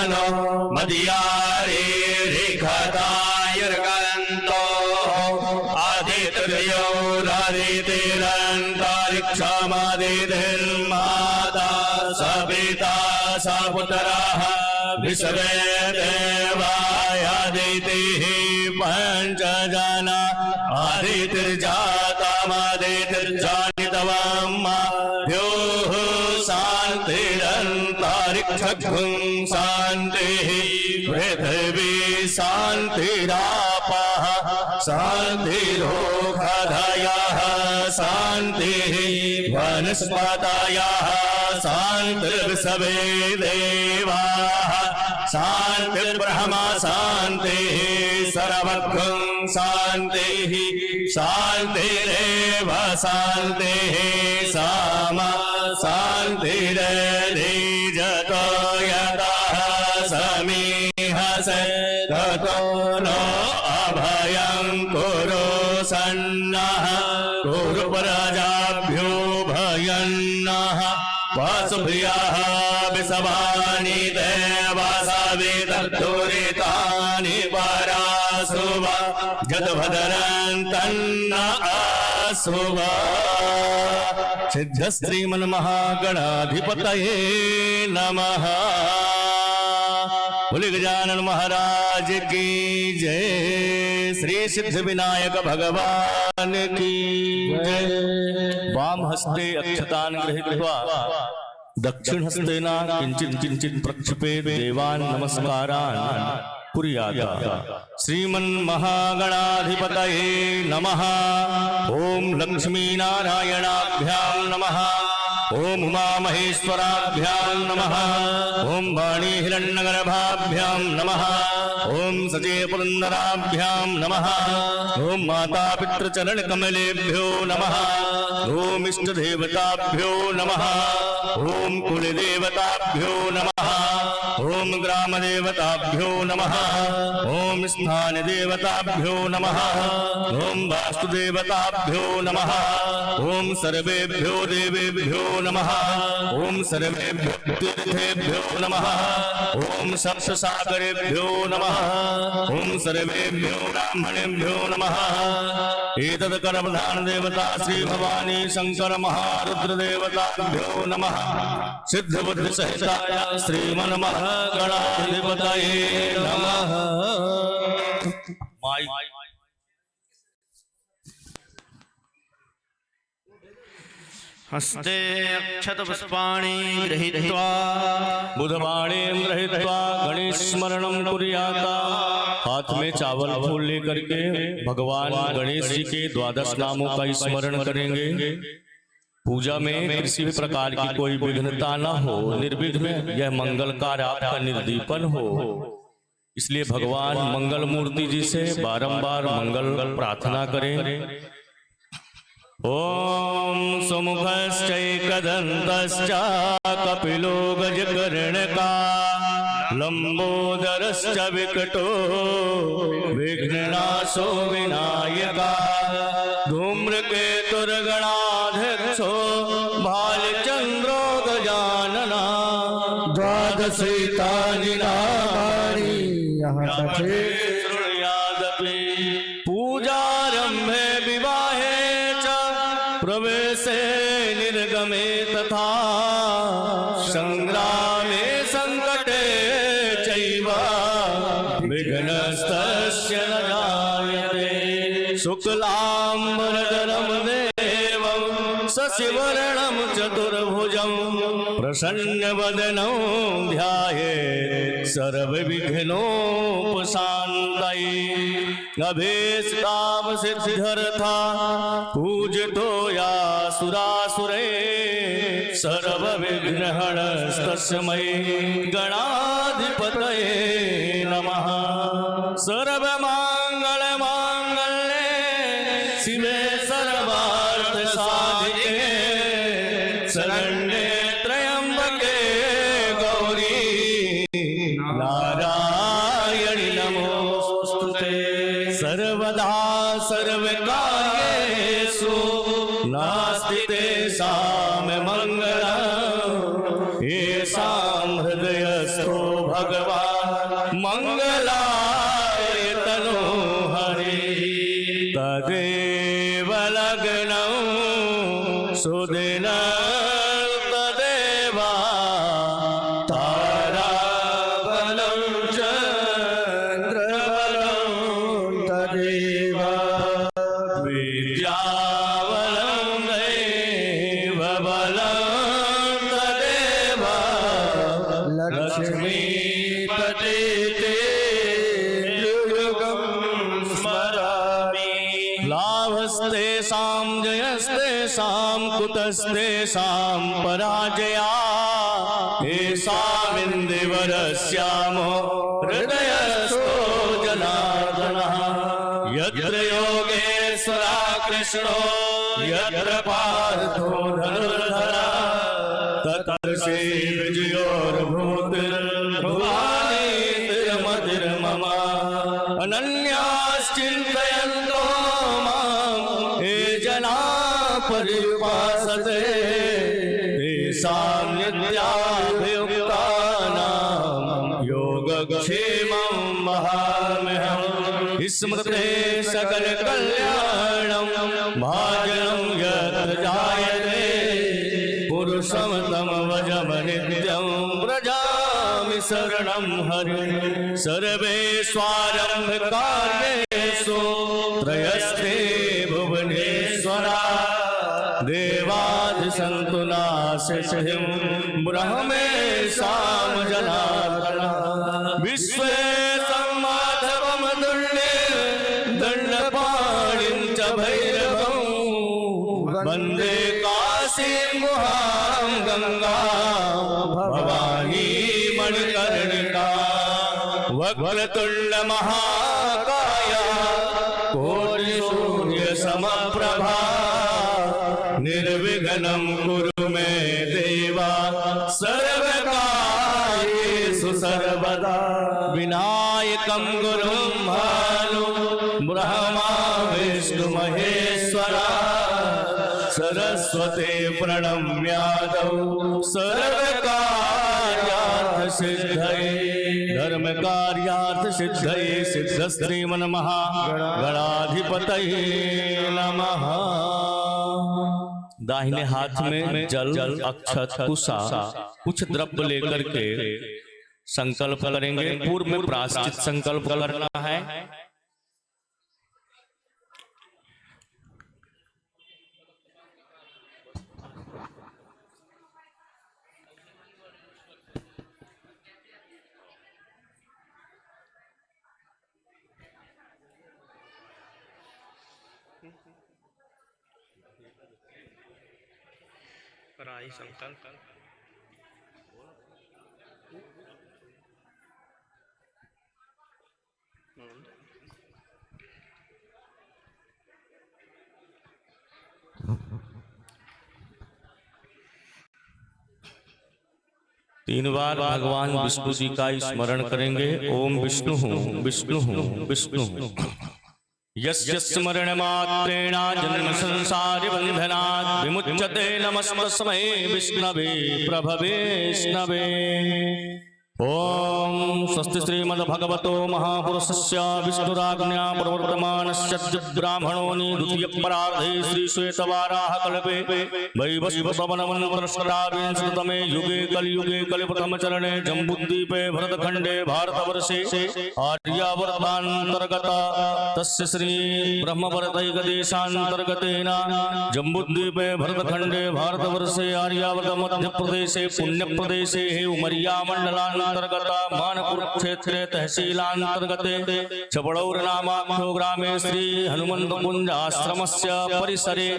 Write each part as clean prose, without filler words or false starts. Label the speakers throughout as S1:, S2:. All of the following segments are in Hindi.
S1: नो मदियारे रेखतायर्गन्तो आदित्योरादितिरन्तरिक्षमादितिर्माता सपिता सपुत्रः विश्वे देवायादितिः पञ्चजना आदितिर्जातमादितिर्जानितवम्मा द्योः शान्तिरन्तरिक्षगुं शान्तिः पृथिवी शान्तिरापः शान्तिरोषधयः शान्तिः वनस्पतयः शान्तिर्विश्वे देवाः शान्तिर्ब्रह्मा शान्तिः सर्वगुं शान्तिः शान्तिरेव शान्तिः सामा शान्तिरधिजतो यतः समीहसे ततो नो अभयं कुरु सन्नः कुरु प्रजाभ्यो भयन्नः वसुभ्यः विश्वानि देवासविदुरितानि पराशुभ जदभदरन्तन्न अशुभ। सिद्ध श्रीमन्महागणाधिपतये नमः। बोले गजानन महाराज की जय। श्री सिद्ध विनायक भगवान की जय। वाम हस्ते अक्षतान् गृहीत्वा दक्षिण हस्तेन किंचित किंचित प्रक्षेपेत् देवान् नमस्कारान् कुर्यात्। श्रीमन्महागणाधिपतये नमः। ओम लक्ष्मी नारायणाभ्यां नमः। ओम उमामहेश्वराभ्यां नमः। ओम वाणी हिरण्यगर्भाभ्यां नमः। ओम सचे पुरंदराभ्यां नमः। ओम माता पितृचरण कमलेभ्यो नमः। ओम इष्ट देवताभ्यो नमः। ओम कुलदेवताभ्यो नमः। ओम ग्राम देवताभ्यो नमः। ओम स्थान देवताभ्यो नमः। ओम वास्तु देवताभ्यो नमः। ओम सर्वेभ्यो देवेभ्यो नमः। ओम सर्वेभ्यो तीर्थेभ्यो नमः। ओम सप्तसागरेभ्यो नमः। ओम सर्वेभ्यो ब्राह्मणेभ्यो नमः। एतद् कर्मधान देवता श्री भवानी शंकर महारुद्र देवताभ्यो नमः। सिद्ध बुद्धि सहिताय श्रीमन्महागणाधिपतये नमः।
S2: हस्ते अक्षत पुष्पाणि गृहीत्वा
S1: बुधवाणीं गृहीत्वा गणेश स्मरणं कुर्यात्। हाथ में चावल फूल लेकर के भगवान गणेश जी के 12 नामों का स्मरण करेंगे। पूजा में किसी भी प्रकार की कोई विघ्नता न हो, निर्विघ्न यह मंगल कार्य आपका निर्दीपन हो, इसलिए भगवान मंगल मूर्ति जी से बारंबार मंगल प्रार्थना करें। ओम सुमुखश्चैकदन्तश्च कपिलो गजकर्णका लंबोदरश्च विकटो विघ्ननाशो विनायका धूम्रकेतुर्गणाध्यक्षो भालचंद्रो गजानना
S3: द्वादशैतानि नामानि
S1: शृणुयादपि। पूजारंभे विवाहे च प्रवेशे निर्गमे तथा संग्रामे संकटे चैव विघ्नस्तस्य न जायते। शुक्लांबरधरं देवं शशिवर्णं चतुर्भुजं प्रसन्नवदनं ध्यायेत् सर्वविघ्नोपशान्तये। अभीष्टार्थसिद्ध्यर्था पूजितो यासुरासुरे सर्वविघ्नहरस्तस्मै गणाधिपतये नमः। सर्वमङ्गलमाङ्गल्ये शिवे सर्वार्थसाधिके शरण्ये त्र्यम्बके गौरी नारायणि नमोस्तुते। सर्वदा सर्वकार्येषु नास्ति तेषां मङ्गलम् येषां हृदयस्थो भगवान मंगलाय तनो हरि तदेव लग्नं सुदिनं तदेवा
S3: ताराबलं चन्द्रबलं तदेव
S1: विद्याबलं दैवबलं तदेव
S3: लक्ष्मीपते ते युगं स्मरामि
S1: लाभस्तेषां जयस्तेषां कुतस्तेषां पराजया येषामिन्दिवरस्यामो हृदयस्थो जनार्दनः यत्र योगेश्वरा कृष्णो यत्र पार्थो धनुर्धरः तत्र श्री विजयोर्भूतिर्भुवानीतिर्मतिर्मम अनन्याश्चिन्तयन्तो मां ये जना पर्युपासते तेषां नित्याभियुक्तानां योगक्षेमं महाम्यहम् स्मृते सकलकल्याणं भाजनं यत्र जायते पुरुषं तं भजम नित्यं व्रजामि शरणं हरिं सर्वेष्वारम्भकार्येषु त्रयस्ते भुवनेश्वरा देवादिसन्तु नाशिषिं ब्रह्मेशां जनार्दनः विश्वेशं माधवं दण्डपाणिं च भैरवं वन्दे काशीं गुहां गंगा भवानी मणिकर्णिका वक्रतुण्ड महाकाय कोटिसूर्यसमप्रभा निर्विघ्नं कुरु मे देवा सर्वकार्येषु सर्वदा विनायकं गुरुं भानु ब्रह्मा विष्णु महेश्वरा सरस्वती प्रणम्यादौ सर्वकार्यार्थ सिद्धये धर्म कार्यार्थ सिद्धये सिद्धश्रीमन्मः गणाधिपतये नमः। दाहिने हाथ में जल अक्षत कुशा कुछ द्रव्य लेकर के संकल्प करेंगे। पूर्व में प्रायश्चित संकल्प करना है।
S2: कराई संकल्प
S1: 3 बार भगवान विष्णु जी का स्मरण करेंगे। ओम विष्णु विष्णु विष्णु। यस्य स्मरण मात्रेण जन्म संसार बंधनात् विमुच्यते नमस्तस्मै विष्णवे प्रभवे विष्णवे। ओम स्वस्ति श्रीमद्भगवतो महापुरुषस्य विष्णुराज्ञया प्रवर्तमानस्य ब्राह्मणोनि द्वितीयपरार्धे श्रीश्वेतवाराहकल्पे वैवस्वतमन्वन्तरष्टाविंशतितमे युगे कलियुगे कलिप्रथमचरणे जम्बूद्वीपे भरतखण्डे भारतवर्षे आर्यावर्तान्तर्गत तस्य श्री ब्रह्मभरतैकदेशान्तर्गतेन जम्बूद्वीपे भरतखण्डे भारतवर्षे आर्यावर्त मध्यप्रदेशे पुण्यप्रदेशे उमरिया मंडलान् अंतर्गत मानपुर क्षेत्रे तहसीलांतर्गते छबड़ौर नामाख्यो ग्रामे श्री हनुमंत कुंज आश्रमस्य परिसरे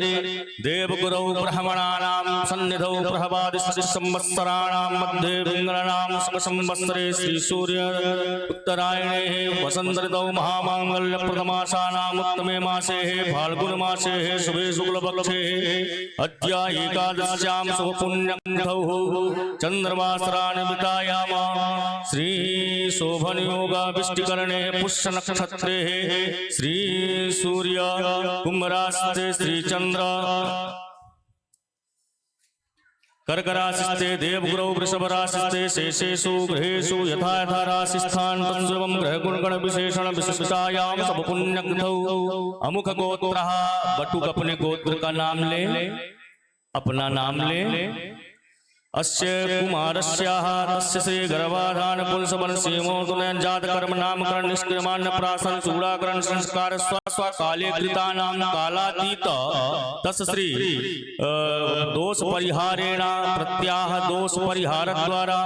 S1: देवगुरौ ब्राह्मणानां सन्निधौ प्रभावादिस्य संवत्सराणां मध्ये पिंगळानां संवत्सरे श्री सूर्य उत्तरायणे वसंत ऋतौ महामांगल्यप्रदमासानाम् उत्तमे मासे फाल्गुन मासे शुभे शुक्लपक्षे अद्य एकादश्यां शुभपुण्यतिथौ चंद्रमासरानिमितायाम श्री शोभन योग विष्टिकरणे पुष्य नक्षत्रे श्री सूर्य कुंभ राशि श्री चंद्र कर्कराशिस्ते देवगुरौ वृषभराशिस्ते शेषेषु गृहेषु यथा यथा राशिस्थान तत्सर्वं ग्रहगुणगण विशेषण विशिष्टायां सब पुण्यकृतौ। अमुक गोत्रः बटुक अपने गोत्र का नाम ले, अपना नाम ले। अस्य कुमारस्याः तस्य श्री गर्भाधान पुंसवन सीमोदुनयन जात कर्म नामकरण निष्क्रियमान्य प्राशन चूड़ाकरण संस्कार स्व काले कृतानां कालातीत तस् श्री दोष परिहारेण प्रत्याह दोष परिहार द्वारा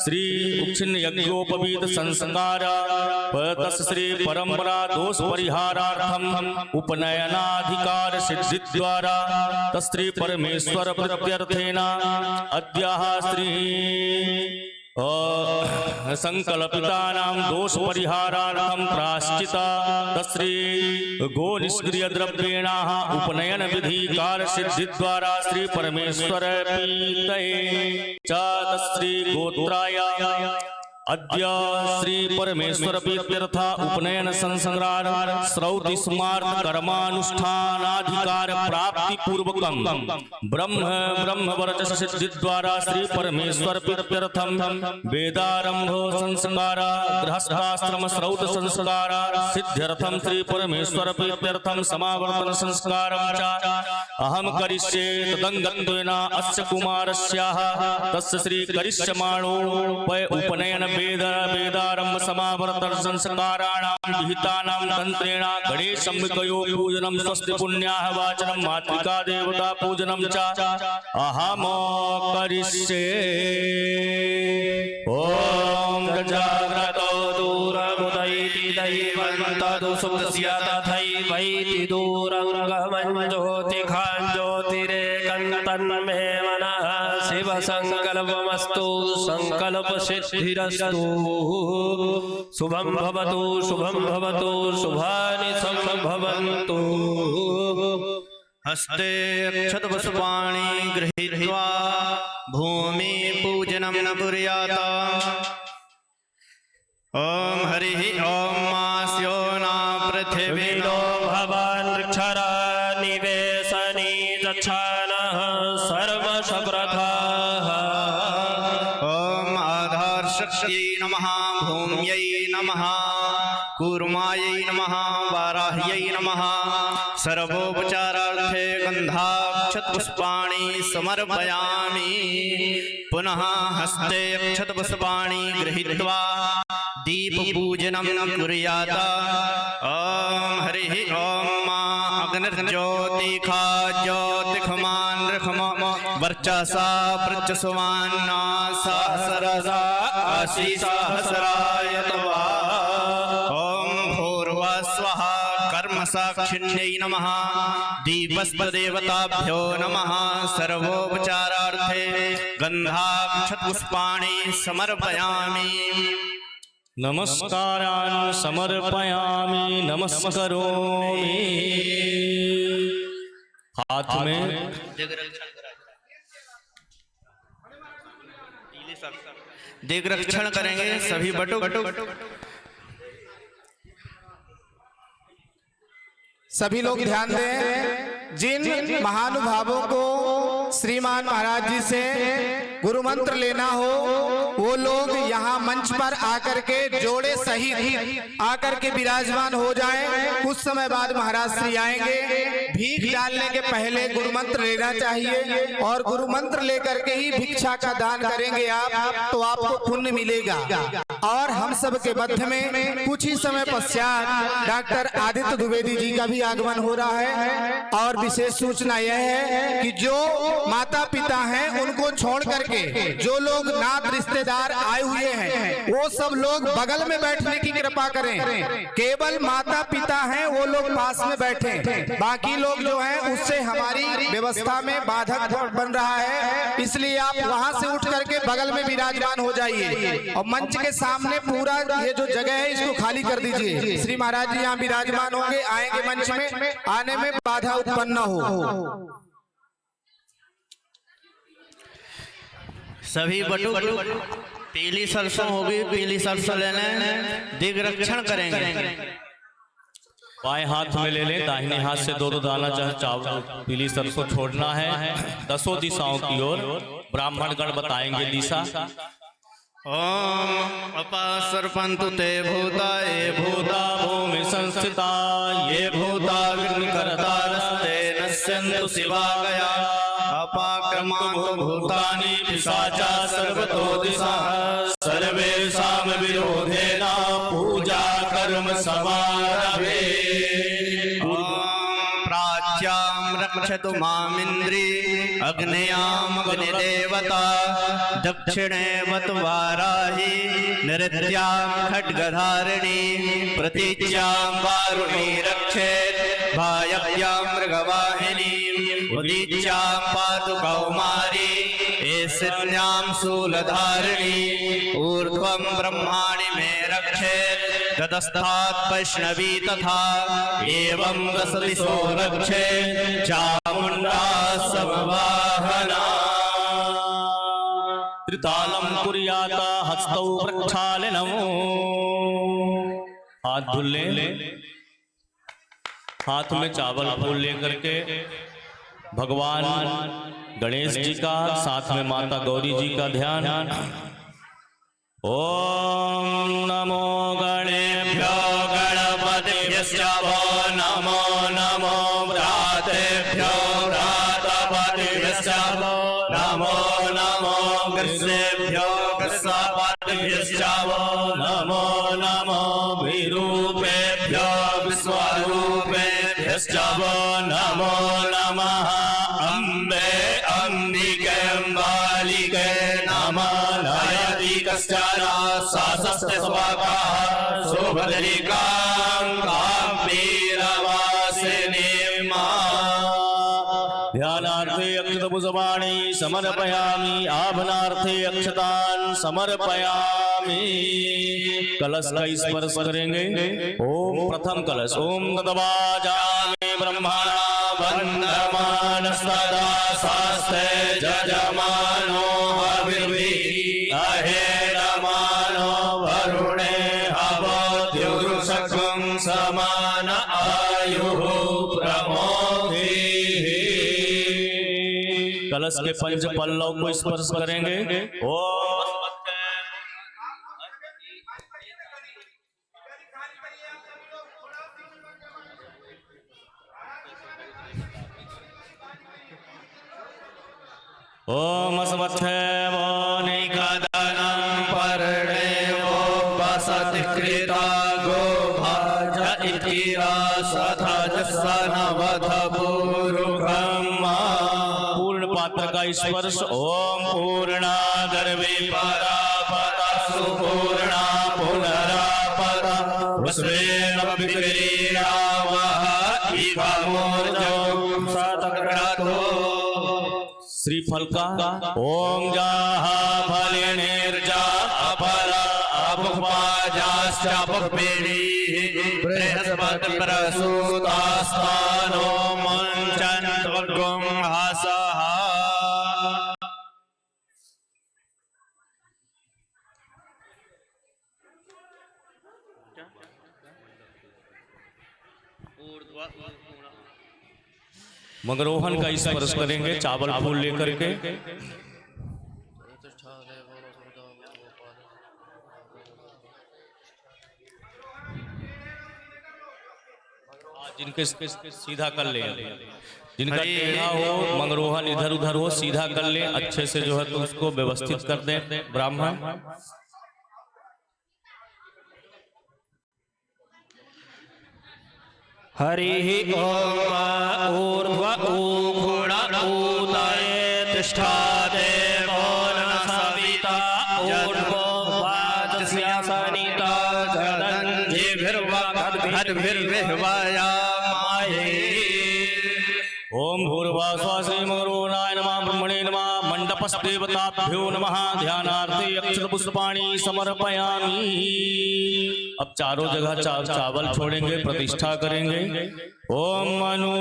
S1: श्री उच्छिन्न यज्ञोपवीत संस्कार तस् श्री परंपरा दोष परिहारार्थम उपनयनाधिकार सिद्धि द्वारा तस्त्री परमेश्वर प्रत्यर्थेन अद्याः श्री संकल्पितानां दोष परिहारार्थं प्राश्चिता तस्री गो निष्क्रिय द्रव्येणाः उपनयन विधि कार सिद्धि द्वारा श्री परमेश्वर पीतये च तस्री गोत्राय अद्य श्री परमेश्वर प्रीत्यर्था उपनयन संसंग्रार श्रौति स्मार्त कर्मानुष्ठानाधिकार प्राप्ति पूर्वकम ब्रह्म वर्चस सिद्धि द्वारा श्री परमेश्वर प्रीत्यर्थम वेदारंभ संस्कार गृहस्थाश्रम श्रौत संस्कार सिद्ध्यर्थम श्री परमेश्वर प्रीत्यर्थम समावर्तन संस्कार अहम करिष्ये तदंगत्वेन अस्य कुमारस्याः तस्य श्री करिष्यमाणो उपनयन वेदारंभ समावर्तन संस्काराणां विहितानां तंत्रेण गणेशम्बिकयो पूजनं स्वस्ति पुण्याः वाचनं मातृका देवता पूजनं च अहम करिष्ये। ओम जाग्रतो दूरमुदैति दैवन्तदु सुखस्य तथैवैति दूरङ्गमं ज्योतिखां ज्योतिरेकं तन्मे मनः शिव संकल्पमस्तु संकल्प सिद्धिरस्तु। शुभं भवतु शुभानि संभवन्तु।
S2: हस्ते अक्षत पुष्पाणि गृहीत्वा भूमि पूजनं कुर्यात्। ओम हरिः ओम मास्यो न पृथिवी
S3: नो भवान् वृक्षरा निवेशनी दक्षाणः सर्वसप्रथाः।
S2: ओम आधार शक्त्यै नमः भूम्यै नमः कूर्मायै नमः वाराह्यै नमः। सर्वोपचारार्थे गन्धाक्षतपुष्पाणि समर्पयामि। पुनः हस्ते अक्षतपुष्पाणि गृहीत्वा दीपपूजनं कुर्यात्। ओम हरिः ओम अग्निर्ज्योतिखा ज्योतिखमान् वर्चसा प्रचसुमान्ना सहस्रसा सहस्राय तवा। ओम भूर्भुवः कर्म साक्षिण्यै नमः दीपस्तदेवताभ्यो नमः। सर्वोपचारार्थे गन्धाक्षतपुष्पाणि समर्पयामि।
S1: नमस्कारान् समर्पयामि नमस्करोमि। हाथ में
S2: दिग्रक्षण करेंगे सभी बटुक।
S4: सभी लोग ध्यान दें। जिन महानुभावों को श्रीमान महाराज जी से गुरु मंत्र लेना हो वो लोग यहाँ मंच पर आकर के जोड़े सहित आकर के विराजमान हो जाएं। कुछ समय बाद महाराज श्री आएंगे। भीख डालने के पहले गुरु मंत्र लेना चाहिए और गुरु मंत्र लेकर के ही भिक्षा का दान करेंगे आप तो आपको पुण्य मिलेगा। और हम सब के मध्य में कुछ ही समय पश्चात डॉक्टर आदित्य द्विवेदी जी का भी आगमन हो रहा है। और विशेष सूचना यह है कि जो माता पिता हैं उनको छोड़ करके जो लोग नात रिश्तेदार आए हुए हैं वो सब लोग बगल में बैठने की कृपा करें। केवल माता पिता हैं वो लोग पास में बैठे, बाकी लोग जो हैं उससे हमारी व्यवस्था में बाधक बन रहा है। इसलिए आप वहां से उठ करके बगल में विराजमान हो जाइए और मंच के सामने पूरा ये जो जगह है इसको खाली कर दीजिए। श्री महाराज जी यहाँ विराजमान होंगे, आएंगे मंच में, आने में बाधा उत्पन्न न हो।
S2: सभी बटुक पीली सरसों होगी, पीली सरसों लेने दिग्रक्षण करेंगे।
S1: बाएं हाथ में ले लें, दाहिने हाथ से दो दाना चावल पीली सरसों छोड़ना है 10 दिशाओं की ओर। ब्राह्मण गण बताएंगे दिशा।
S2: ओम अपासर्पन्तु ते भूता ये
S1: भूता भूमि संस्थिता ये भूता विघ्नकर्तारस्ते नश्यन्तु शिवागया
S2: अपाक्रमान्तु
S1: भूतानि पिशाचा सर्वतो दिशः सर्वेषां विरोधेन पूजा कर्म समारभे।
S2: प्राच्यां रक्षतु मामिन्द्री अग्नेयाम् अग्निदेवता दक्षिणे वत वाराही नृत्यां खड्गधारिणी प्रतीच्यां वारुणी रक्षेत् भायव्यां मृगवाहिनी उदीच्यां पातु कौमारी ऐशिन्यां शूलधारिणी ऊर्ध्वं ब्रह्माणि मे रक्षेत् ततस्तात् वैष्णवी तथा एवं दशदिशो रक्षेत् चामुण्डा समवाहना।
S1: त्रितालं कुर्यात हस्तौ प्रक्षालनम्। हाथ धुल ले, हाथ में चावल फूल लेकर के भगवान गणेश जी का साथ में माता गौरी जी का ध्यान। ओम नमो गणेभ्यो गणपतिभ्यश्च वो नमो नमो भ्रातेभ्यो भ्रातपतिभ्यश्च वो नमो नमो ग्रसेभ्यो ग्रसपतिभ्यश्च वो नमो नमो विरूपेभ्यो विश्वरूपेभ्यश्च वो नमो नमः। अम्बे अम्बिके अम्बालिके नमः। नयति कश्चन सासस्ते स्वाकाः सुभद्रिकां काम्भीरवासिनीं ध्यानार्थे अक्षतपुष्पाणि समर्पयामि आभनार्थे अक्षतान् समर्पयामि। कलश का स्पर्श करेंगे। ओम प्रथम कलश ओम तद्वाजामि ब्रह्मणा वन्दमानस्तदा शास्त्रे जजमानो हविर्भिः अहेरमानो वरुणे हवद्युरुषकं समान आयुः प्रमोदिः। कलश के पंच पल्लव को स्पर्श करेंगे। ओम अस्मत्थे वो निकदनं पर्णेवो वसति कृता गो भाज इतिरा सथज सनवध पूरुब्रह्मा। पूर्ण पात्र का स्पर्श। ओम पूर्णागर्वे परापरा सुपूर्णा पुनरापरा वस्वेन विक्रीणा वह इवमूर्जो सतक्रतो। श्रीफल का ओम जाहा फलिनिर्जा अपरा अपुपाजाश्च पुष्पिणी बृहस्पति प्रसूतास्तानो मंचन्त्वगुं हासः। मगरोहन का स्पर्श करेंगे चावल फूल लेकर के। जिनके सीधा कर ले, जिनका टेढ़ा हो मंगरोहन इधर उधर हो सीधा कर ले अच्छे से जो है तो उसको व्यवस्थित कर दे ब्राह्मण।
S3: हरिः ओम ऊर्ध्व ऊर्ध्व ऊदये तिष्ठा देवो न सविता ऊर्ध्वो वाजस्यासनिता जगदन्धिभिर्वखद्भिर्विह्वयामाहे।
S1: ओम भूर्भुवः श्री मगरोहनाय नमः ब्रह्मणे नमः। मंडपस्देवताभ्यो नमः। ध्यानार्थे अक्षत पुष्पाणि समर्पयामि। अब चारों जगह चावल छोड़ेंगे प्रतिष्ठा करेंगे। ओम मनु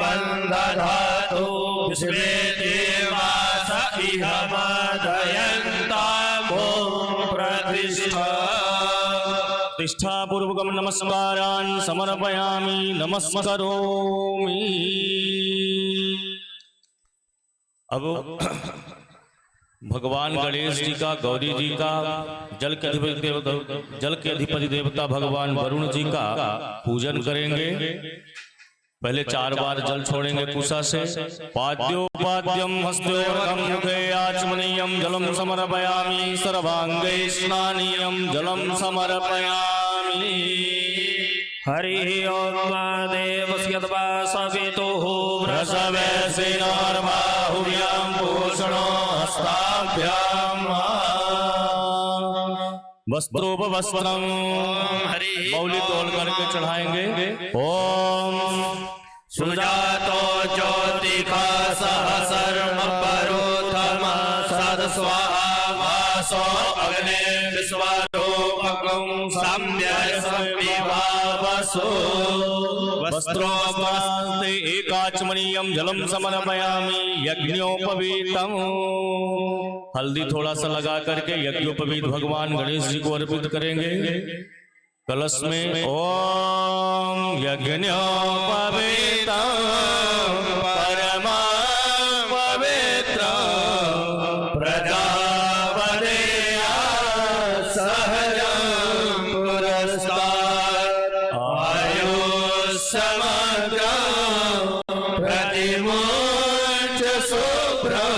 S3: समिबन्धधातु विश्वे देवास इह मदयन्तामो प्रतिष्ठा।
S1: प्रतिष्ठापूर्वकं नमस्कारान् समर्पयामि नमस्करोमि। अब भगवान गणेश जी का, गौरी जी का, जल के अधिपति देवता भगवान वरुण जी का पूजन करेंगे। पहले 4 बार जल छोड़ेंगे कुशा से। पाद्योपाद्यम हस्त्योरगम मुखे आचमनीयम जलम समर्पयामि सर्वांगे स्नानीयम जलम समर्पयामि।
S3: हरि ओम देवस्यद्वा सवितुः
S1: प्रसवेसिनोर्बाहुभ्यां भूषणो हस्ताभ्याम् वस्त्रोपवस्त्रं मौली तोल करके चढ़ाएंगे। ओम
S3: सुजातो ज्योतिका सहस्रम परोथम सदस्वाहा वासो अग्ने विश्वरूपकं सम्यक्
S1: वस्त्रोपवास्ते एकाचमनीयं जलम समर्पयामि यज्ञोपवीतम्। हल्दी थोड़ा सा लगा करके यज्ञोपवीत भगवान गणेश जी को अर्पित करेंगे। कलश में ओम यज्ञोपवीतम् परमं पवित्रं प्रजापतेया सहजं पुरस्तात् आयुष्यमग्रं प्रतिमुञ्च शुभ्रं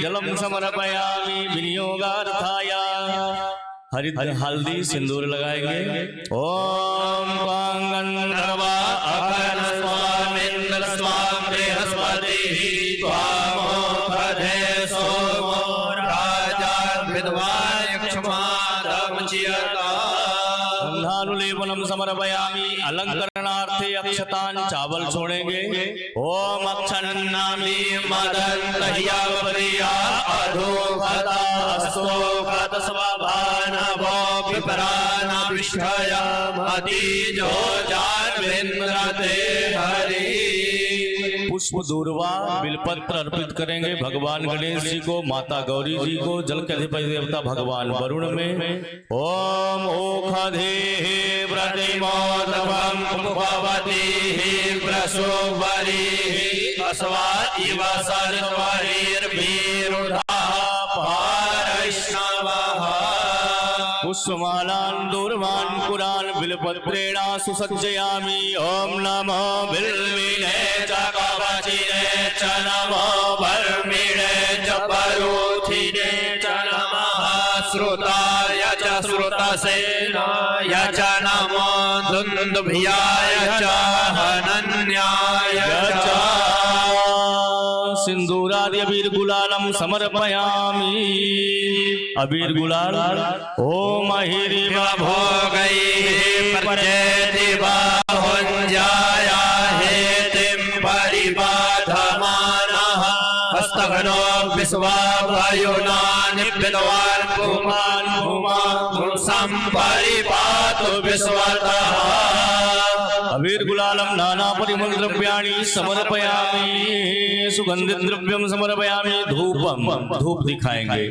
S1: जलम समर्पयामि विनियोगार्थाय। हल्दी सिंदूर लगाएंगे। ओम गंधर्वा अखन स्वामिन्द्र स्वाम बृहस्पतिः त्वामोपधे सोमो राजा विद्वान् गंधानुलेपनम समर्पयामि अलंकरणार्थे अक्षतान् चावल छोड़ेंगे। ओम अक्षन्नामि मदन्तह्यवप्रिया अधोगता अस्तोगत स्वभानवो विपरानविष्ठया मदीजो जानवेन्द्रते हरि। पुष्प दूर्वा बिलपत्र अर्पित करेंगे भगवान गणेश जी को, माता गौरी जी को, जल के अधिपति देवता भगवान वरुण में। ओम ओखधेः प्रतिमोदकं भवतीः प्रसोवरीः अस्वा इव सर्वरीर्भिरुधा पारैष्णवः। पुष्पमालान् दूर्वान् पुरान् बिल्वपत्रेण सुसज्जयामि। ओम नमो बिल्विने च कवचिने च नमो वर्मिणे च परोथिने च नमः श्रुताय च श्रुतसेनाय च नमो दुन्दुभ्याय च हनन्याय च। सिंदूरादि अबीर गुलालम समर्पयामि। अबीर गुलाल ओम अहिरिव भोगैः प्रचेति बाहुञ्जाया हेतिं परिबाधमानः हस्तघ्नो विश्वावयुनानि विद्वान् पुमान् पुमान् सम्परिपातु विश्वतः। अबीर गुलालम नाना परिमल द्रव्याणि समर्पयामि। सुगंधित द्रव्यम समर्पयामि। धूपम धूप दिखाएंगे।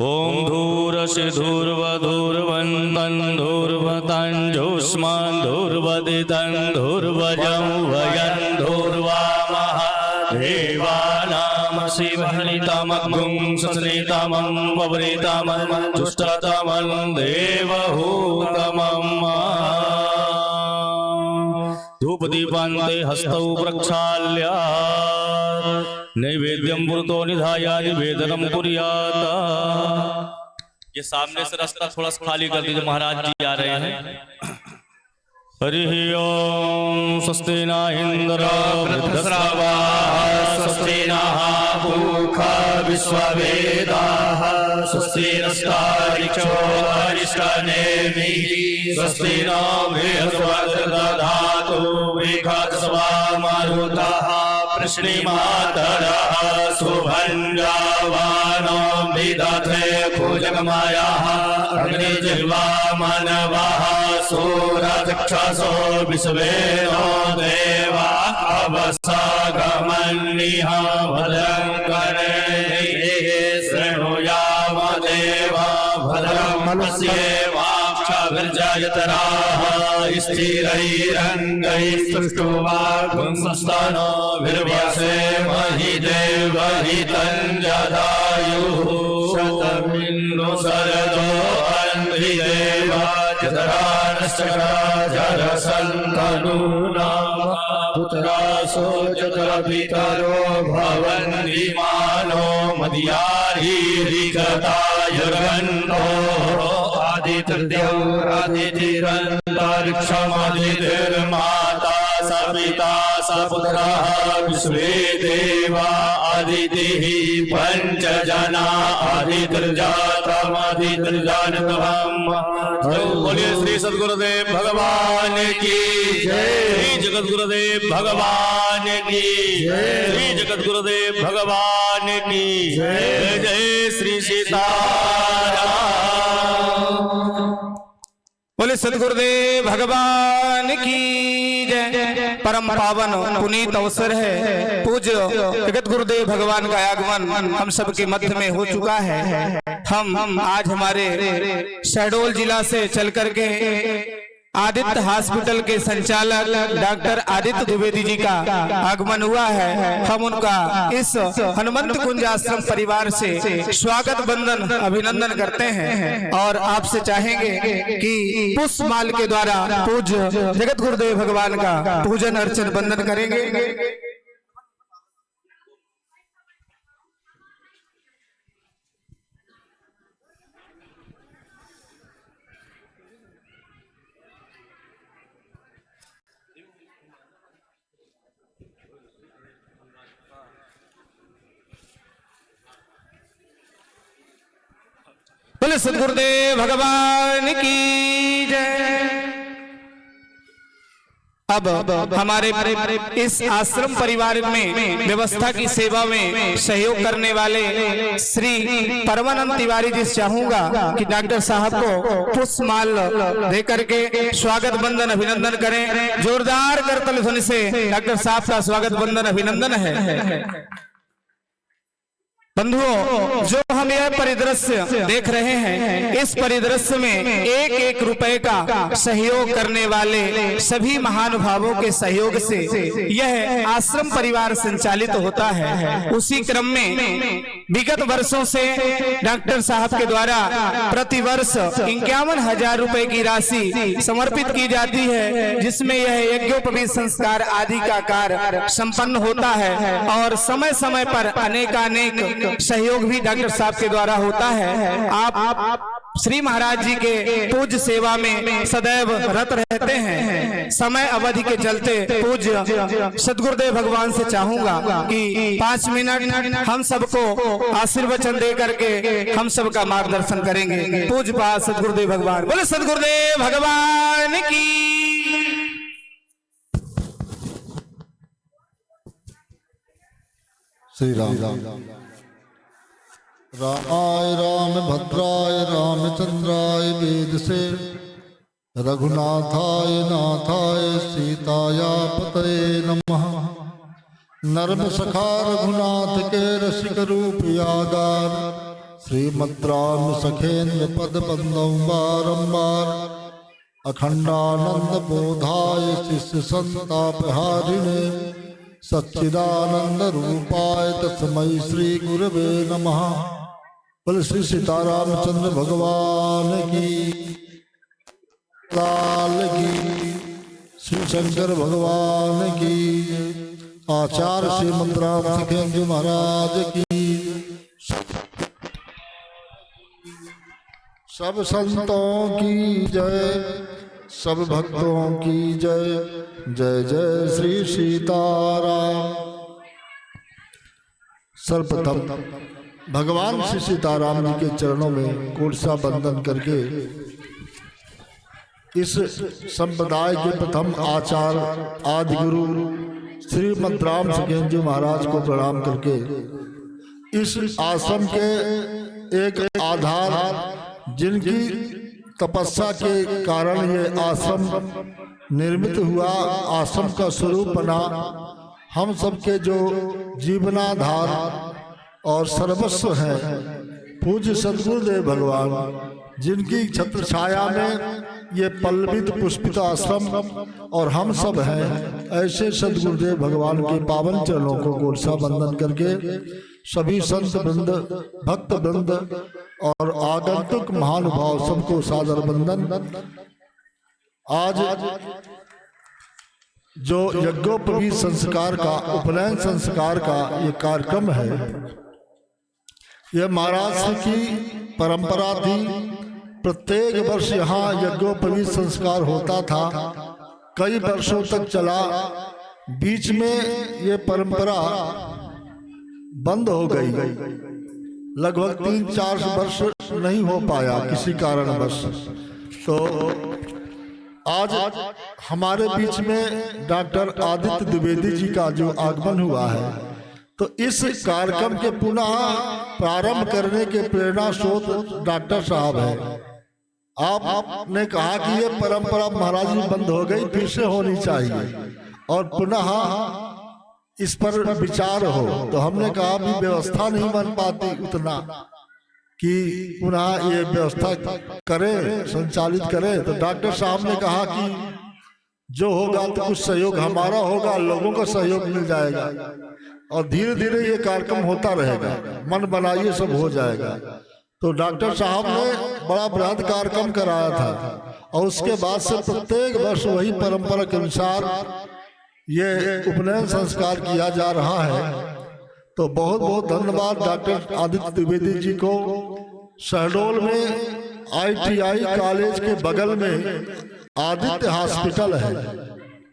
S1: ओम धूरस्य धूर्वधूर्वन्तं धूर्वताञ्जोष्मान् धूर्वदितं धूर्वजं वयं धूर्वामः देवानां सीमहनितामग्गुं ससनीतामं ववनीतामं जुष्टतमं देवहूतमम् धूपदीपान्ते हस्तौ प्रक्षाल्य नैवेद्यं पुरतो निधाय निवेदनं कुर्यात्। ये सामने से रास्ता थोड़ा सा खाली कर दीजिए, महाराज जी आ रहे हैं। हरि ओम स्वस्ति न इंद्र वृद्धश्रवाः स्वस्ति नः पूषा विश्ववेदाः स्वस्ति नस्तारिक्षो अरिष्टनेमिः स्वस्ति नो बृहस्पतिर्दधातु वृषभस्वा मरुतः वृष्णिमातरः सुभञ्जावानो विदधे भुजगमयः अग्निजिह्वा मनवः सूरचक्षसो विश्वेनो देवा अवसागमन्निः भद्रं कर्णेभिः शृणुयाम देवा भद्रं पश्येमाक्षभिर्जयतराः स्थिरैरङ्गैस्तुष्टुवागुंस्तनोभिर्व्यसेमहि देवहितं जदायुः शतमिन्दु शरदो अन्धिदेवा जतरानश्चराजरसन्तनूनां पुत्रासो चतुरपितरो भवन्ति मानो मदीयारीरिकतायुर्गन्धो आदित्यौरादितिरन्तरिक्षमदितिर्माता स पिता स पुत्रः विश्वे देवा आदितिः पञ्चजना आदितिर्जातमदितिर्जातम्। बोलिए श्री सद्गुरुदेव भगवान की जय। श्री जगत गुरुदेव भगवान की जय। श्री जगत गुरुदेव भगवान की जय। जय श्री सीताराम।
S4: बोले सदगुरुदेव भगवान की जय। परम पावन पुनीत अवसर है, पूज्य जगत गुरुदेव भगवान का आगमन हम सबके मध्य में हो चुका है। हम आज हमारे शहडोल जिला से चल करके आदित्य हॉस्पिटल के संचालक डॉक्टर आदित्य द्विवेदी जी का आगमन हुआ है। हम उनका इस हनुमंत कुंज आश्रम परिवार से स्वागत बंदन अभिनंदन करते हैं और आपसे चाहेंगे कि पुष्पमाल के द्वारा पूज्य जगत गुरुदेव भगवान का पूजन अर्चन बंदन करेंगे। बोले सदगुरुदेव भगवान की जय। अब हमारे इस आश्रम परिवार में व्यवस्था की सेवा में सहयोग करने वाले श्री परमानंद तिवारी जी से चाहूंगा कि डॉक्टर साहब को पुष्पमाल दे करके स्वागत बंदन अभिनंदन करें। जोरदार करतल ध्वनि से डॉक्टर साहब का स्वागत बंदन अभिनंदन है। बंधुओं, जो हम यह परिदृश्य देख रहे हैं, इस परिदृश्य में एक एक रुपए का सहयोग करने वाले सभी महानुभावों के सहयोग से यह आश्रम परिवार संचालित होता है। उसी क्रम में विगत वर्षों से डॉक्टर साहब के द्वारा प्रतिवर्ष 51,000 रुपए की राशि समर्पित की जाती है, जिसमें यह यज्ञोपवीत संस्कार आदि का कार्य संपन्न होता है और समय समय पर अनेकानेक सहयोग भी डॉक्टर साहब के द्वारा होता है। आप श्री महाराज जी के पूज्य सेवा में सदैव रत रहते हैं। समय अवधि के चलते पूज्य सदगुरुदेव भगवान से चाहूंगा कि 5 मिनट हम सबको आशीर्वचन दे करके हम सबका मार्गदर्शन करेंगे। पूज्य पास सदगुरुदेव भगवान। बोले सदगुरुदेव भगवान की।
S5: श्री राम रामाय राम भद्राय रामचंद्राय वेद से रघुनाथाय नाथाय सीताया पतये नमः। नर्म सखा रघुनाथ के रसिक रूप यागार श्रीमद्राम सखेन्द्र पद बंदौ बारंबार अखंडानंद बोधाय शिष्य संताप हारिणे सच्चिदानंद रूपाय तस्मै श्री गुरवे नमः। बोल श्री सीतारामचंद्र भगवान की लाल की, श्री शंकर भगवान की, आचार्य श्रीमद राम सखेंद्र महाराज की, सब संतों की जय, सब भक्तों की जय। जय जय श्री सीताराम। सर्वप्रथम भगवान श्री सीताराम जी के चरणों में कोटसा बंदन करके इस संप्रदाय के प्रथम आचार्य आदि गुरु श्रीमद राम सखेंद्र जी महाराज को प्रणाम करके इस आश्रम के एक आधार, जिनकी तपस्या के कारण ये आश्रम निर्मित हुआ, आश्रम का स्वरूप बना, हम सबके जो जीवनाधार और सर्वस्व है पूज्य सद्गुरुदेव भगवान, जिनकी छत्र छाया में ये पल्लवित पुष्पित आश्रम और हम सब हैं, ऐसे सद्गुरुदेव भगवान के पावन चरणों को कोटसा बंदन करके सभी संत वृंद, भक्त वृंद और आगंतुक महानुभाव सबको सादर वंदन। आज जो यज्ञोपवीत संस्कार का, उपनयन संस्कार का ये कार्यक्रम है, यह महाराष्ट्र की परंपरा थी। प्रत्येक वर्ष यहाँ यज्ञोपवीत संस्कार होता था, कई वर्षों तक चला। बीच में ये परंपरा बंद हो गई, लगभग 3-4 वर्ष नहीं हो पाया किसी कारणवश। तो आज हमारे बीच में डॉक्टर आदित्य द्विवेदी जी का जो आगमन हुआ है, तो इस कार्यक्रम के पुनः प्रारंभ करने के प्रेरणा स्रोत डॉक्टर साहब है। आपने कहा कि ये परंपरा महाराज जी बंद हो गई, फिर से होनी चाहिए और पुनः इस पर विचार हो। तो हमने कहा भी व्यवस्था नहीं बन पाती उतना कि पुनः ये व्यवस्था करें, संचालित करें। तो डॉक्टर साहब ने कहा कि जो होगा तो कुछ सहयोग हमारा होगा, लोगों का सहयोग मिल जाएगा और धीरे धीरे ये कार्यक्रम होता रहेगा, मन बनाइए सब हो जाएगा। तो डॉक्टर साहब ने बड़ा बृहद कार्यक्रम कराया था और उसके बाद से प्रत्येक वर्ष वही परंपरा के अनुसार ये उपनयन संस्कार किया जा रहा है। तो बहुत बहुत धन्यवाद डॉक्टर आदित्य द्विवेदी जी को। शहडोल में ITI कॉलेज के बगल में आदित्य हॉस्पिटल है,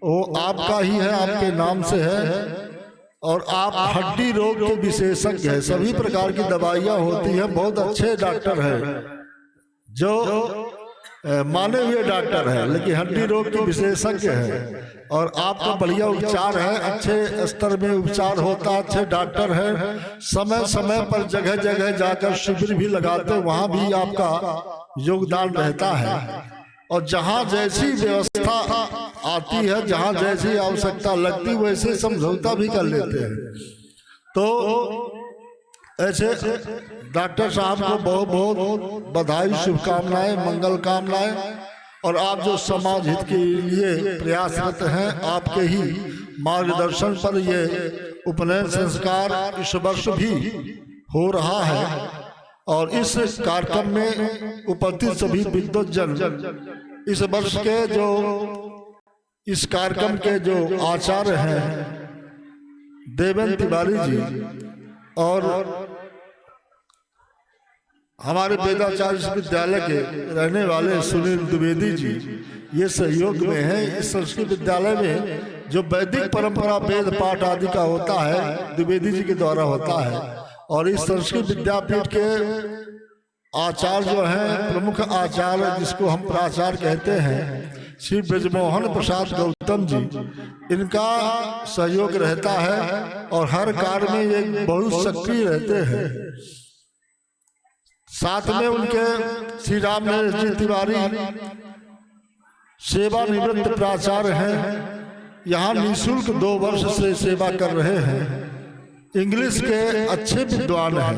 S5: वो आपका ही है, आपके नाम से है और आप हड्डी रोग के विशेषज्ञ हैं। सभी प्रकार की दवाइयाँ होती हैं, बहुत अच्छे डॉक्टर हैं जो माने हुए डॉक्टर है, लेकिन हड्डी रोग के विशेषज्ञ है और आपका बढ़िया उपचार है, अच्छे स्तर में उपचार होता है, अच्छे डॉक्टर है। समय समय पर जगह जगह जाकर शिविर भी लगाते, वहाँ भी आपका योगदान रहता है और जहाँ जैसी व्यवस्था आती है, जहाँ जैसी आवश्यकता लगती, वैसे समझौता भी कर लेते हैं। तो ऐसे डॉक्टर साहब को बहुत बहुत बधाई, शुभकामनाएं, मंगल कामनाएं। और आप जो समाज हित के लिए प्रयासरत हैं, आपके ही मार्गदर्शन पर ये उपनयन संस्कार इस वर्ष भी हो रहा है। और इस कार्यक्रम में उपस्थित सभी विद्वज्जन, इस वर्ष के जो इस कार्यक्रम के जो आचार्य हैं देवेंद्र तिवारी जी और हमारे वेदाचार्य विद्यालय के रहने वाले सुनील द्विवेदी जी, ये सहयोग में हैं। इस संस्कृत विद्यालय में जो वैदिक परंपरा वेद पाठ आदि का होता है, द्विवेदी जी के द्वारा होता है। और इस संस्कृत विद्यापीठ के आचार्य जो हैं, प्रमुख आचार्य जिसको हम प्राचार्य कहते हैं, श्री ब्रजमोहन प्रसाद गौतम जी, इनका सहयोग रहता है और हर कार्य में ये बहुत सक्रिय रहते हैं। साथ में उनके श्री राम जी तिवारी सेवानिवृत्त प्राचार्य हैं, यहाँ निःशुल्क 2 वर्ष से सेवा कर रहे हैं। इंग्लिश के अच्छे विद्वान हैं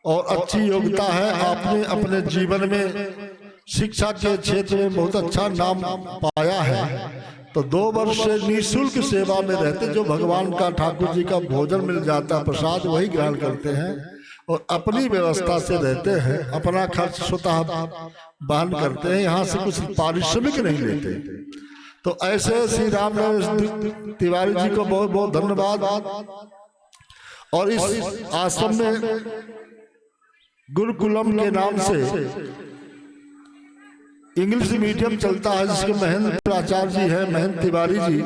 S5: और अच्छी योग्यता है। आपने अपने जीवन में शिक्षा के क्षेत्र में बहुत अच्छा नाम पाया है। तो तो 2 वर्ष से निःशुल्क सेवा में रहते, जो भगवान का ठाकुर जी का भोजन मिल जाता प्रसाद वही ग्रहण करते हैं और अपनी व्यवस्था से रहते हैं, अपना खर्च स्वतः वहन करते हैं, यहाँ से कुछ पारिश्रमिक नहीं लेते। तो ऐसे श्री राम तिवारी जी को बहुत बहुत धन्यवाद। और इस आश्रम में गुरुकुलम के नाम से इंग्लिश मीडियम चलता है, जिसके महेंद्र आचार्य जी हैं, महेंद्र तिवारी जी,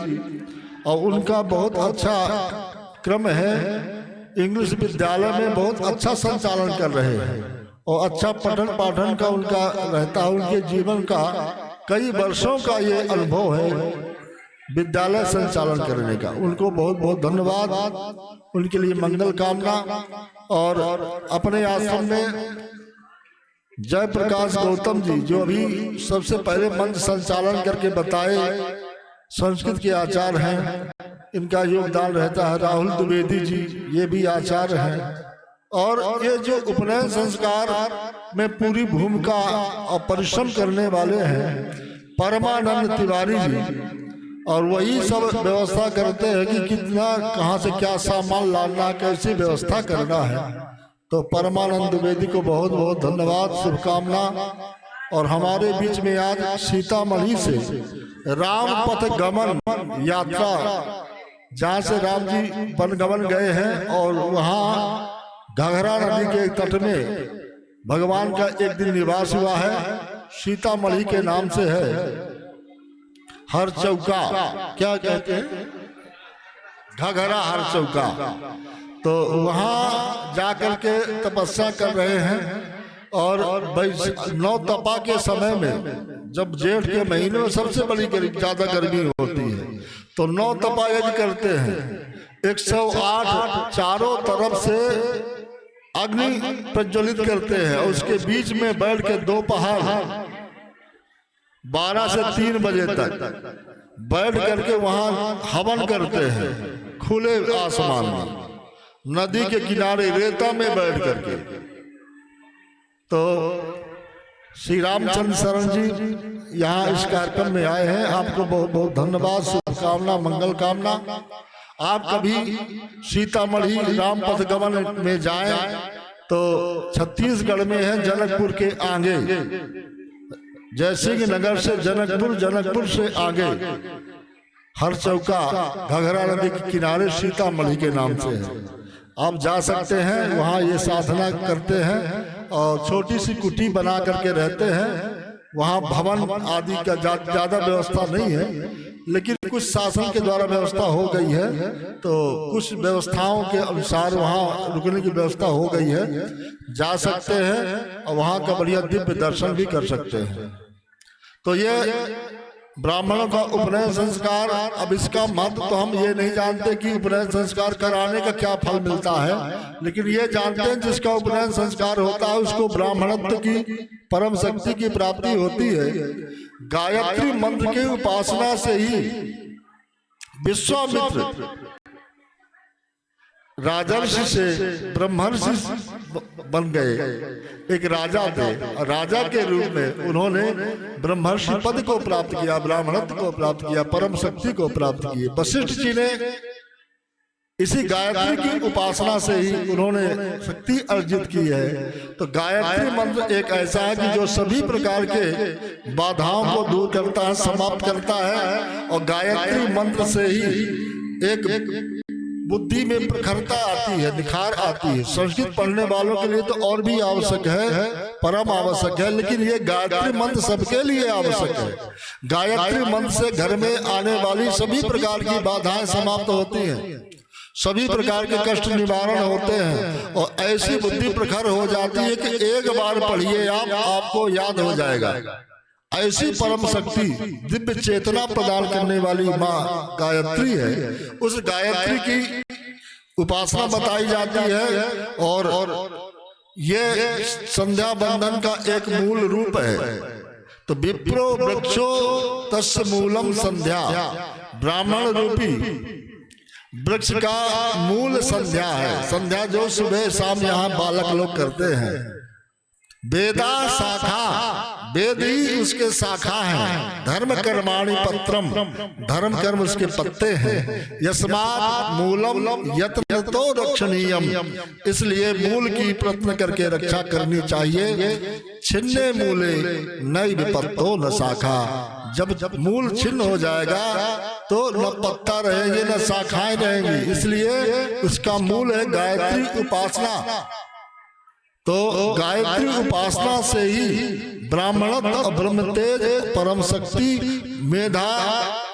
S5: और उनका बहुत अच्छा क्रम है। इंग्लिश विद्यालय में बहुत अच्छा संचालन कर रहे हैं और अच्छा पठन पाठन का उनका रहता है। उनके जीवन का कई वर्षों का ये अनुभव है विद्यालय संचालन करने का। उनको बहुत बहुत धन्यवाद, उनके लिए मंगल कामना। और अपने आश्रम में जय प्रकाश गौतम जी, जो अभी सबसे पहले मंच संचालन करके बताए, संस्कृत के आचार्य हैं, इनका योगदान रहता है। राहुल द्विवेदी जी, ये भी आचार्य हैं। और ये जो उपनयन संस्कार में पूरी भूमिका और परिश्रम करने वाले हैं परमानंद तिवारी जी, और वही सब व्यवस्था करते हैं कि कितना कहाँ से क्या सामान लाना, कैसी व्यवस्था करना है। तो परमानंद द्विवेदी को बहुत बहुत धन्यवाद, शुभकामना। और हमारे बीच में आज सीतामढ़ी से राम पथ गमन यात्रा, जहाँ से राम जी वनगमन गए हैं, और वहाँ घाघरा नदी के तट में भगवान का एक दिन निवास हुआ है, सीतामढ़ी के नाम से है। हर चौका क्या कहते हैं, घाघरा हर चौका। तो वहाँ जाकर के तपस्या कर रहे हैं। और 9 तपा के समय में, जब जेठ के महीने में सबसे बड़ी ज्यादा गर्मी होती है, तो 9 तपा यज्ञ करते हैं। 108 चारों तरफ से अग्नि प्रज्वलित करते हैं। उसके बीच में बैठ के दोपहर 12 से 3 बजे तक बैठ करके वहां हवन करते हैं, खुले आसमान में, नदी के किनारे रेता में बैठ करके। तो श्री रामचंद्र शरण जी यहाँ इस कार्यक्रम में आए हैं, आपको बहुत बहुत धन्यवाद, शुभकामना, मंगल कामना। आप कभी सीतामढ़ी राम पथ गमन में जाएं तो छत्तीसगढ़ में है, जनकपुर के आगे, जयसिंह नगर से जनकपुर, जनकपुर से आगे हर चौका घाघरा नदी के किनारे सीतामढ़ी के नाम से है। आप जा सकते हैं, वहाँ ये साधना करते हैं और छोटी सी कुटी बना करके रहते हैं। वहाँ भवन आदि का ज्यादा व्यवस्था नहीं है, लेकिन कुछ शासन के द्वारा व्यवस्था हो गई है। तो कुछ व्यवस्थाओं के अनुसार वहाँ रुकने की व्यवस्था हो गई है, जा सकते हैं और वहाँ का बढ़िया दिव्य दर्शन भी कर सकते हैं। तो ये ब्राह्मणों का उपनयन संस्कार, अब इसका महत्व तो हम ये नहीं जानते कि उपनयन संस्कार कराने का क्या फल मिलता है, लेकिन ये जानते हैं जिसका उपनयन संस्कार होता है उसको ब्राह्मणत्व की परम शक्ति की प्राप्ति होती है। गायत्री मंत्र की उपासना से ही विश्वामित्र राजर्षि से ब्रह्मर्षि बन गए। एक राजा थे, राजा के रूप में उन्होंने ब्रह्मर्षि पद को प्राप्त किया, ब्राह्मणत्व को प्राप्त किया, परम शक्ति को प्राप्त किए। वशिष्ठ जी ने इसी गायत्री की उपासना से ही उन्होंने शक्ति अर्जित की है। तो गायत्री मंत्र एक ऐसा है कि जो सभी प्रकार के बाधाओं को दूर करता है, समाप्त करता है। और गायत्री मंत्र से ही एक बुद्धि में प्रखरता आती है, निखार आती है। संस्कृत पढ़ने वालों के लिए तो और भी आवश्यक है, परम आवश्यक है, लेकिन ये गायत्री मंत्र सबके लिए आवश्यक है। गायत्री मंत्र से घर में आने वाली सभी प्रकार की बाधाएं समाप्त होती हैं, सभी प्रकार के कष्ट निवारण होते हैं और ऐसी बुद्धि प्रखर हो जाती है कि एक बार पढ़िए आपको याद हो जाएगा। ऐसी परम शक्ति दिव्य चेतना प्रदान करने वाली माँ गायत्री है। उस गायत्री की उपासना बताई जाती है और ये संध्या बंधन का एक मूल रूप है। तो विप्रो वृक्षो तस्य मूलम संध्या, ब्राह्मण रूपी वृक्ष का मूल संध्या है। संध्या जो सुबह शाम यहाँ बालक लोग करते हैं। वेदा शाखा वेद ही उसके शाखा है। धर्म कर्माणि पत्रम, धर्म कर्म उसके पत्ते हैं। यस्मात् मूलम यत्नतो रक्षणीयम, इसलिए मूल की प्रयत्न करके रक्षा करनी चाहिए। छिन्ने मूले नई विपत्तो न शाखा, जब मूल छिन्न हो जाएगा तो न पत्ता रहेंगे न शाखाएं रहेंगी, इसलिए उसका मूल है गायत्री उपासना। तो गायत्री उपासना से ही ब्राह्मणत्व और ब्रह्मतेज परम शक्ति मेधा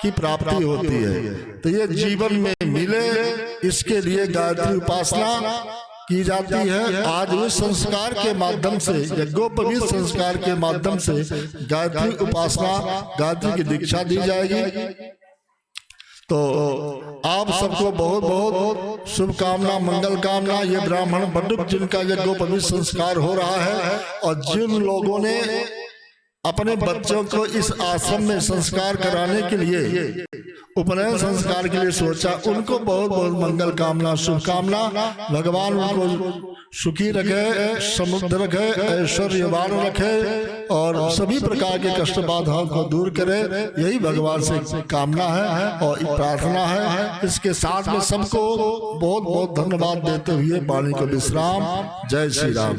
S5: की प्राप्ति होती है। तो ये जीवन में मिले, इसके लिए गायत्री उपासना की जाती है। आज इस संस्कार के माध्यम से, यज्ञोपवीत संस्कार के माध्यम से गायत्री उपासना, गायत्री की दीक्षा दी जाएगी। तो आप सबको बहुत बहुत शुभकामना, मंगल कामना। ये ब्राह्मण बंधु जिनका यज्ञोपवीत संस्कार हो रहा है और जिन लोगों ने अपने बच्चों को इस आश्रम में संस्कार कराने के लिए, उपनयन संस्कार के लिए सोचा, उनको बहुत बहुत मंगल कामना, शुभकामना। भगवान उनको सुखी रखे, समृद्ध रखे, ऐश्वर्यवान रखे और सभी प्रकार के कष्ट बाधाओं को दूर करे, यही भगवान से कामना है और प्रार्थना है। इसके साथ में सबको बहुत बहुत धन्यवाद देते हुए वाणी को विश्राम। जय श्री राम।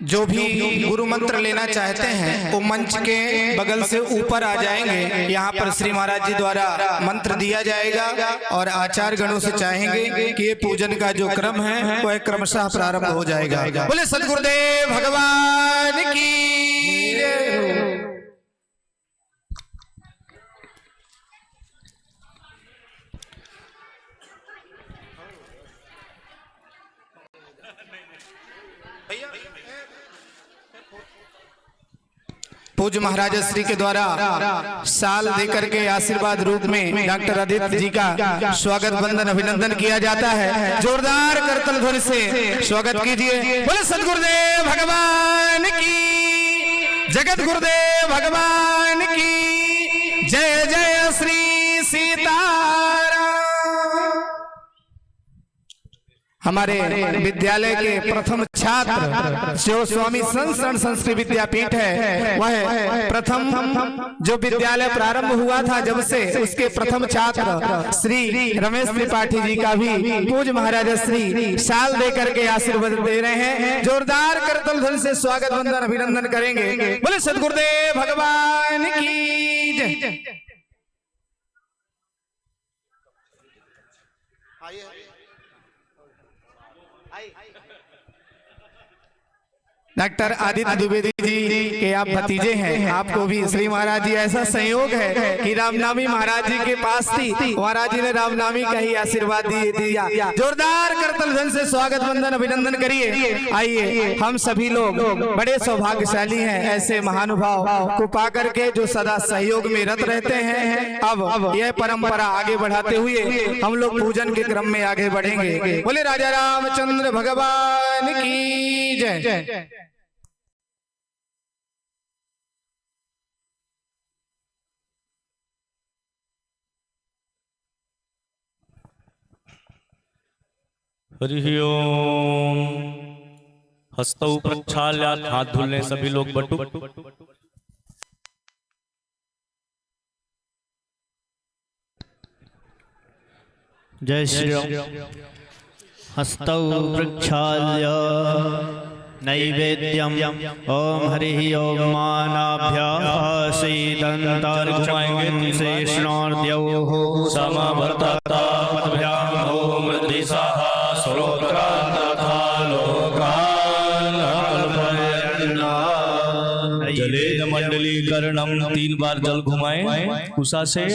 S4: जो भी गुरु मंत्र लेना चाहते हैं वो मंच के बगल से ऊपर आ जाएंगे। यहाँ पर श्री महाराज जी द्वारा मंत्र दिया जाएगा और आचार्य गणों से चाहेंगे कि ये पूजन का जो क्रम है वह क्रमशः प्रारंभ हो जाएगा। बोले सद्गुरुदेव भगवान की जय। पूज्य महाराज श्री के द्वारा साल देकर के आशीर्वाद रूप में डॉक्टर आदित्य जी का स्वागत वंदन अभिनंदन किया जाता है। जोरदार करतल ध्वनि से स्वागत कीजिए। बोले सद्गुरुदेव भगवान की, जगत गुरुदेव भगवान की जय। जय श्री सीताराम। हमारे विद्यालय के प्रथम छात्र जो स्वामी संत संस्कृत विद्यापीठ है, वह प्रथम जो विद्यालय प्रारंभ हुआ था जब से, उसके प्रथम छात्र श्री रमेश त्रिपाठी जी का भी पूज्य महाराज श्री साल देकर के आशीर्वाद दे रहे हैं। जोरदार करतल ध्वनि से स्वागत वंदन अभिनंदन करेंगे। बोले सद्गुरुदेव भगवान की जय। डॉक्टर आदित्य द्विवेदी जी के आप भतीजे हैं, आपको भी श्री महाराज जी ऐसा संयोग है कि रामनामी महाराज जी के पास थी, महाराज जी ने रामनामी का ही आशीर्वाद दिया। जोरदार करतल ध्वनि से स्वागत वंदन अभिनंदन करिए। आइए, हम सभी लोग बड़े सौभाग्यशाली हैं ऐसे महानुभाव को पा करके जो सदा सहयोग में रत रहते हैं। अब यह परंपरा आगे बढ़ाते हुए हम लोग पूजन के क्रम में आगे बढ़ेंगे। बोले राजा रामचंद्र भगवान की जय।
S1: हरि ओम। हस्तौ प्रक्षाल्य, हाथ धुलने सभी लोग बटु।
S2: जय श्री राम। हस्तौ प्रक्षाल्य नैवेद्यम ओम हरि ओम मानाभ्याः सीदन्तार्घ्यं शेषणार्द्यौः समवर्तता पद्भ्याम् ओम दिशाः श्रोत्रान् तथा लोकान् कल्पयन्नाः।
S1: जलेद मंडलीकरणम, 3 बार जल घुमाएं कुशा से।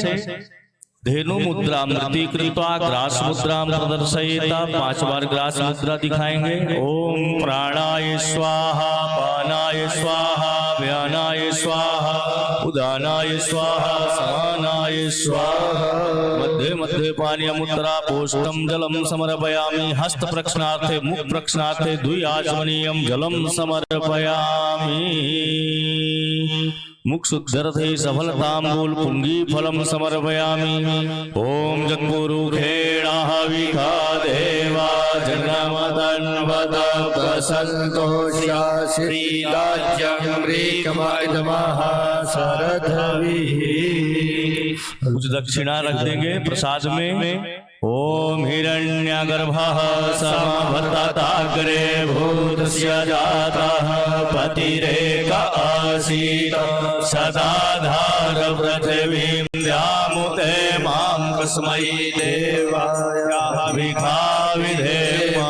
S1: धेनु मुद्रा मृति कृत्वा ग्रास मुद्रा प्रदर्शयेता, 5 बार ग्रास मुद्रा दिखाएंगे। ओम प्राणाय स्वाहा, पानाय स्वाहा, व्यानाय स्वाहा, उदानाय स्वाहा, समानाय स्वाहा। मध्य मध्य पानीय मुद्रा पोष्टम जलम समर्पयामि। हस्त प्रक्षणार्थे मुख प्रक्षणार्थे द्वि आचमनीयम जलम समर्पयामि। मुख शुद्धरथे सफलताम्बूल पुंगी फलम समर्पयामि। ओम जगुरु खेणाविका देवा जन्मदन्वद
S3: संतोष्या श्रीराज्यमृकमः सरधविः।
S1: कुछ दक्षिणा रख देंगे प्रसाद में। ओम हिरण्यगर्भः समभर्ताग्रे भूतस्य जातः पतिरेक आसीत् सदाधार पृथिवीं व्यामुते मां कस्मै देवाय भिक्षा विधेम।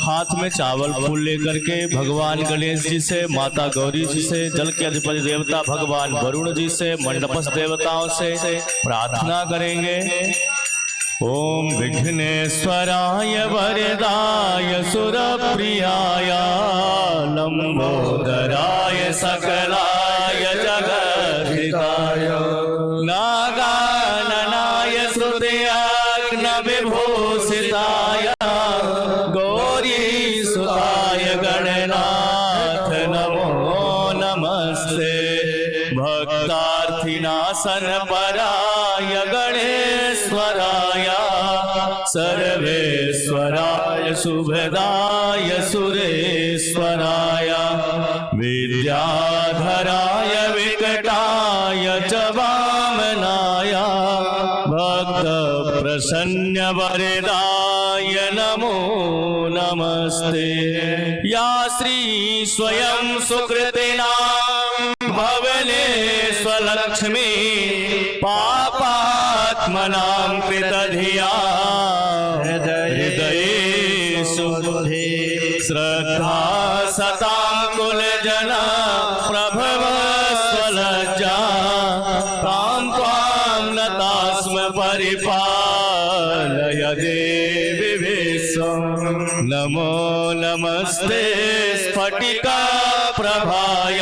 S1: हाथ में चावल फूल लेकर के भगवान गणेश जी से, माता गौरी जी से, जल के अधिपति देवता भगवान वरुण जी से, मंडपस्थ देवताओं से प्रार्थना करेंगे। ओम विघ्नेश्वराय वरदाय सुरप्रियाय लंबोदराय सकलाय जगद्धिताय नागाननाय श्रुतयज्ञ विभूषिताय गौरीसुताय गणनाथ नमो नमस्ते। भक्तार्थिनाशन पराय गणेश्वराय सर्वेश्वराय शुभदाय सुरेश्वराय विद्याधराय विकटाय च वामनाय भक्त प्रसन्न वरदाय नमो नमस्ते। या श्री स्वयं सुकृतिनां भवने स्वलक्ष्मी पापात्मनां कृतधिया हृदये सुबुधे श्रद्धा सतां कुलजना प्रभव स्वलज्जा तां त्वां नतास्म परिपालय देवि विश्वम्। नमो नमस्ते स्फटिका प्रभाय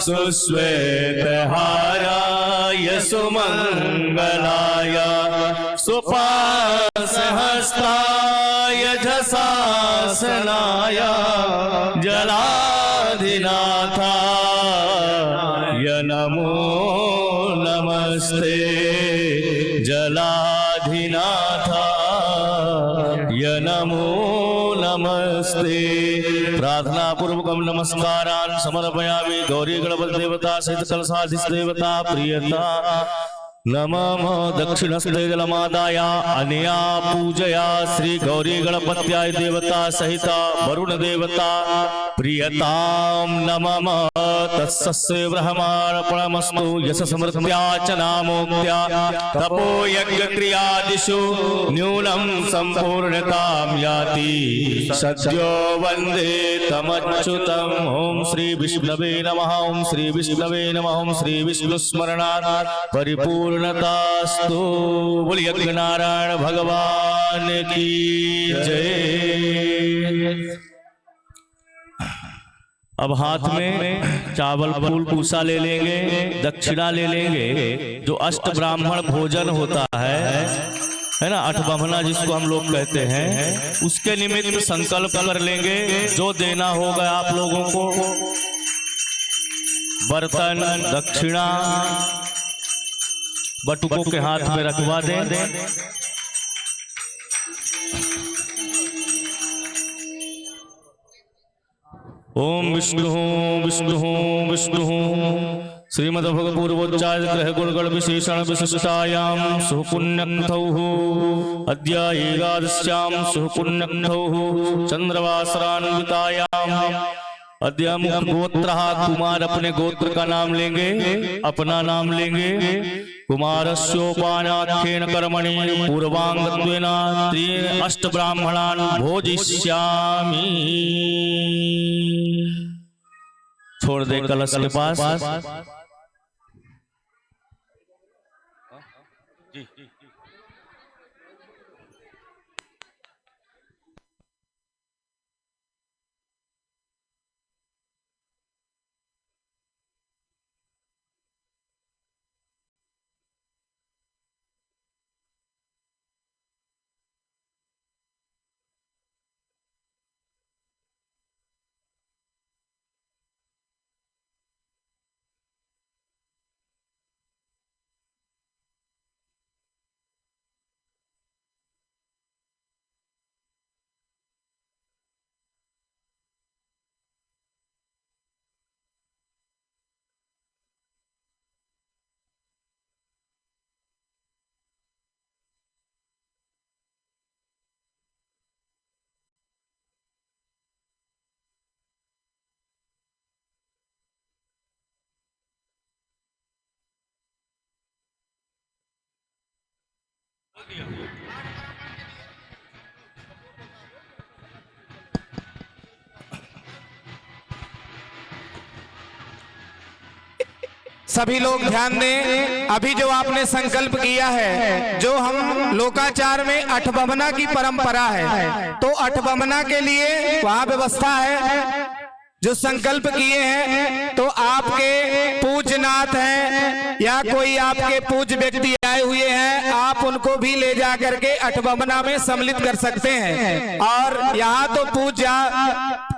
S1: सुश्वेतहाराय सुमंगलाय सुपासहस्ताय झषासनाय जलाधिनाथाय नमो नमस्ते। जलाधिनाथाय नमो नमस्ते। प्रार्थना पूर्वकम नमस्कारान् समर्पयामि। गौरी गणपति देवता सहित कलशाधीश देवता प्रियता नमः दक्षिणस्ते जलमादाय अनया पूजया श्री गौरी गणपत्याय देवता सहित वरुण देवता प्रियतां नमः। तत्सस्य ब्रह्मार्पणमस्तु यश समृद्ध्या च नामोक्त्या तपो यज्ञ क्रियादिषु न्यूनं संपूर्णतां याति सद्यो वन्दे तमच्युतम्। ओम श्री विष्णवे नमः। ओम श्री विष्णवे नमः। ओम श्री विष्णु स्मरणात् परिपूर्णतास्तु। बोलिए यज्ञ नारायण भगवान की जय। अब हाथ में चावल फूल पूसा ले लेंगे, दक्षिणा ले लेंगे। जो अष्ट ब्राह्मण भोजन होता है ना, अठ ब्राह्मणा जिसको हम लोग कहते हैं, उसके निमित्त संकल्प कर लेंगे। जो देना होगा आप लोगों को, बर्तन दक्षिणा बटुकों के हाथ में रखवा दें। ओम विष्णु विष्णु विष्णु श्रीमद्भगपूर्वोच्चाय ग्रह गुणगण विशेषण विशिष्टायां सुपुण्यक्थौ अद्य एकादश्यां सुपुण्यक्थौ चंद्रवासरान्वितायां अद्य मुख गोत्रः कुमार अपने गोत्र का नाम लेंगे, अपना नाम लेंगे। कुमारस्योपानाख्येन कर्मणि पूर्वांगत्वेन त्रीन् अष्ट ब्राह्मणान् भोजिष्यामि। छोड़ दे कलश के पास।
S4: सभी लोग ध्यान दें, अभी जो आपने संकल्प किया है, जो हम लोकाचार में अठबमना की परंपरा है, तो अठबमना के लिए वहां व्यवस्था है। जो संकल्प किए हैं तो आपके पूजनाथ हैं या कोई आपके पूज्य व्यक्ति आए हुए हैं, आप उनको भी ले जा करके अठबमना में सम्मिलित कर सकते हैं। और यहाँ तो पूजा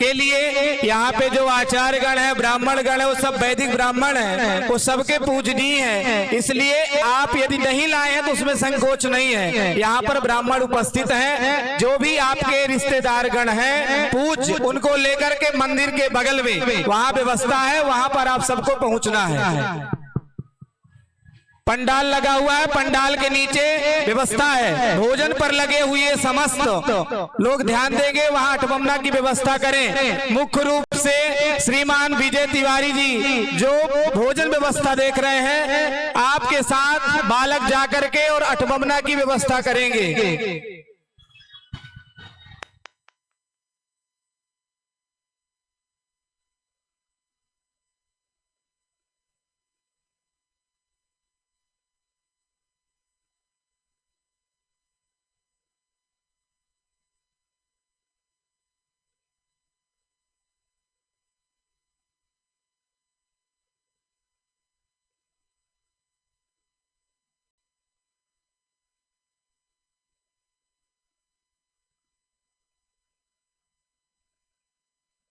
S4: के लिए यहाँ पे जो आचार्य गण है, ब्राह्मण गण है, वो सब वैदिक ब्राह्मण है, वो सबके पूजनीय है। इसलिए आप यदि नहीं लाए हैं तो उसमें संकोच नहीं है। यहाँ पर ब्राह्मण उपस्थित हैं, जो भी आपके रिश्तेदार गण हैं पूज, उनको लेकर के मंदिर के बगल में वहां व्यवस्था है, वहां पर आप सबको पहुंचना है। पंडाल लगा हुआ है, पंडाल के नीचे व्यवस्था है, भोजन पर लगे हुए समस्त लोग ध्यान देंगे, वहां अठबमना की व्यवस्था करें। मुख्य रूप से श्रीमान विजय तिवारी जी जो भोजन व्यवस्था देख रहे हैं, आपके साथ बालक जाकर के और अठबमना की व्यवस्था करेंगे।